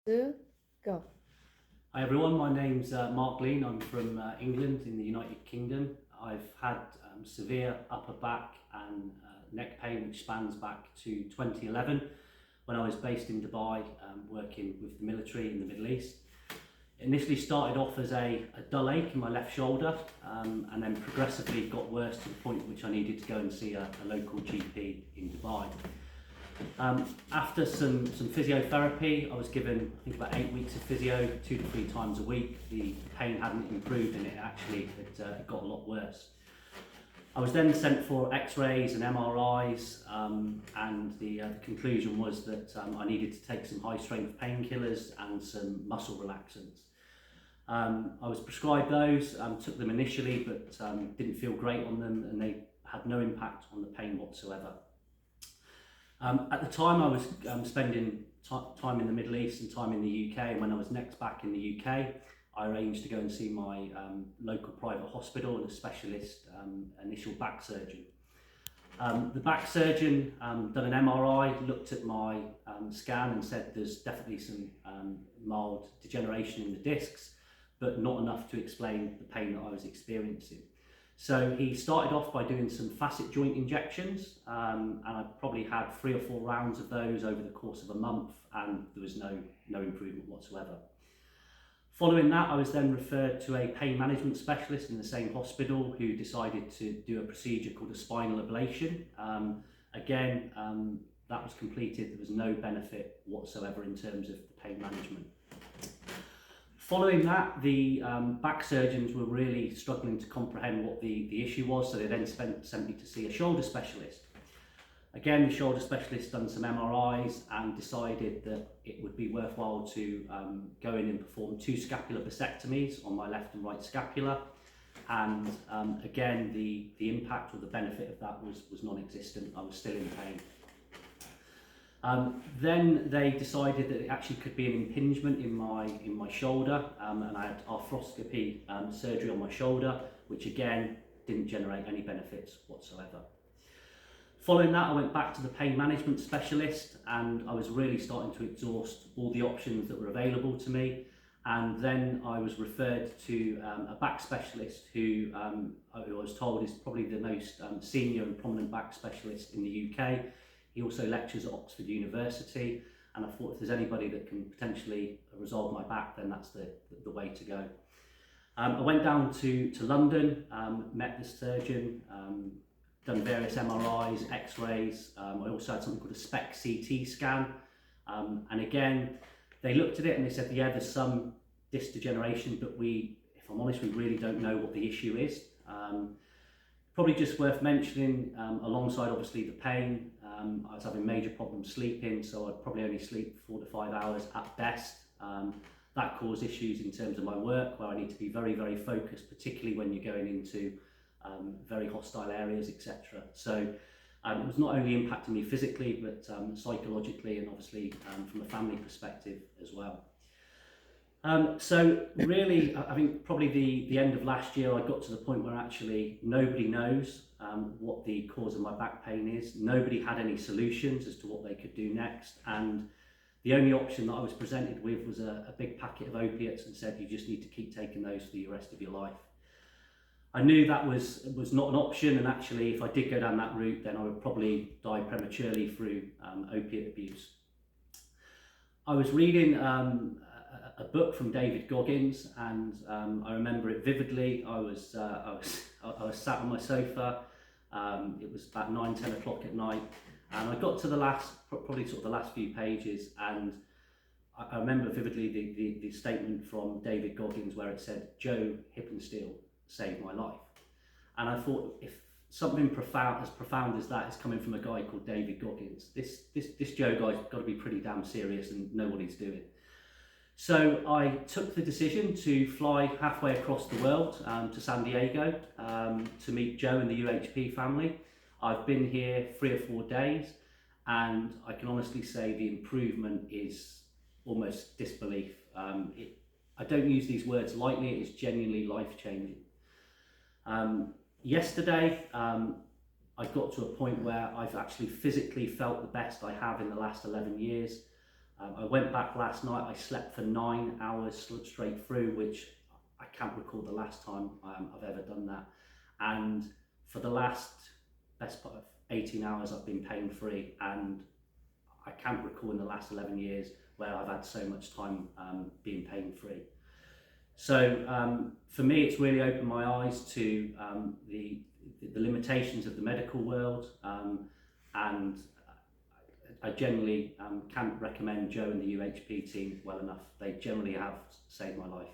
2, go. Hi everyone, my name's Mark Lean. I'm from England in the United Kingdom. I've had severe upper back and neck pain which spans back to 2011 when I was based in Dubai working with the military in the Middle East. It initially started off as a dull ache in my left shoulder and then progressively got worse to the point which I needed to go and see a local GP in Dubai. After some physiotherapy, I was given I think about 8 weeks of physio 2 to 3 times a week. The pain hadn't improved and it actually had got a lot worse. I was then sent for x-rays and MRIs and the conclusion was that I needed to take some high strength painkillers and some muscle relaxants. I was prescribed those, took them initially but didn't feel great on them and they had no impact on the pain whatsoever. At the time I was spending time in the Middle East and time in the UK, and when I was next back in the UK I arranged to go and see my local private hospital and a specialist initial back surgeon. The back surgeon done an MRI, looked at my scan and said there's definitely some mild degeneration in the discs but not enough to explain the pain that I was experiencing. So he started off by doing some facet joint injections and I probably had 3 or 4 rounds of those over the course of a month and there was no improvement whatsoever. Following that I was then referred to a pain management specialist in the same hospital who decided to do a procedure called a spinal ablation. Again, that was completed, there was no benefit whatsoever in terms of the pain management. Following that, the back surgeons were really struggling to comprehend what the issue was, so they then sent me to see a shoulder specialist. Again, the shoulder specialist done some MRIs and decided that it would be worthwhile to go in and perform 2 scapular bisectomies on my left and right scapula. And again, the impact or the benefit of that was non-existent. I was still in pain. Then they decided that it actually could be an impingement in my shoulder and I had arthroscopy surgery on my shoulder, which again didn't generate any benefits whatsoever. Following that I went back to the pain management specialist and I was really starting to exhaust all the options that were available to me, and then I was referred to a back specialist who I was told is probably the most senior and prominent back specialist in the UK. He also lectures at Oxford University, and I thought if there's anybody that can potentially resolve my back, then that's the way to go. I went down to London, met the surgeon, done various MRIs, x-rays. I also had something called a SPECT CT scan, and again they looked at it and they said, yeah, there's some disc degeneration, but if I'm honest, we really don't know what the issue is. Probably just worth mentioning, alongside obviously the pain, I was having major problems sleeping, so I'd probably only sleep 4 to 5 hours at best. That caused issues in terms of my work, where I need to be very, very focused, particularly when you're going into very hostile areas, etc. So it was not only impacting me physically, but psychologically and obviously from a family perspective as well. So really, I think probably the end of last year I got to the point where actually nobody knows what the cause of my back pain is. Nobody had any solutions as to what they could do next, and the only option that I was presented with was a big packet of opiates and said you just need to keep taking those for the rest of your life. I knew that was not an option, and actually if I did go down that route then I would probably die prematurely through opiate abuse. I was reading a book from David Goggins, and I remember it vividly. I was sat on my sofa. It was about 9-10 o'clock at night, and I got to the probably sort of the last few pages, and I remember vividly the statement from David Goggins where it said, "Joe Hippensteel saved my life." And I thought, if something as profound as that is coming from a guy called David Goggins, this Joe guy's got to be pretty damn serious and know what he's doing. So I took the decision to fly halfway across the world to San Diego to meet Joe and the UHP family. I've been here 3 or 4 days and I can honestly say the improvement is almost disbelief. I don't use these words lightly, it is genuinely life-changing. Yesterday I got to a point where I've actually physically felt the best I have in the last 11 years. I went back last night. I slept for 9 hours straight through, which I can't recall the last time I've ever done that. And for the best part of 18 hours, I've been pain free, and I can't recall in the last 11 years where I've had so much time being pain free. So for me, it's really opened my eyes to the limitations of the medical world, and I generally can't recommend Joe and the UHP team well enough. They generally have saved my life.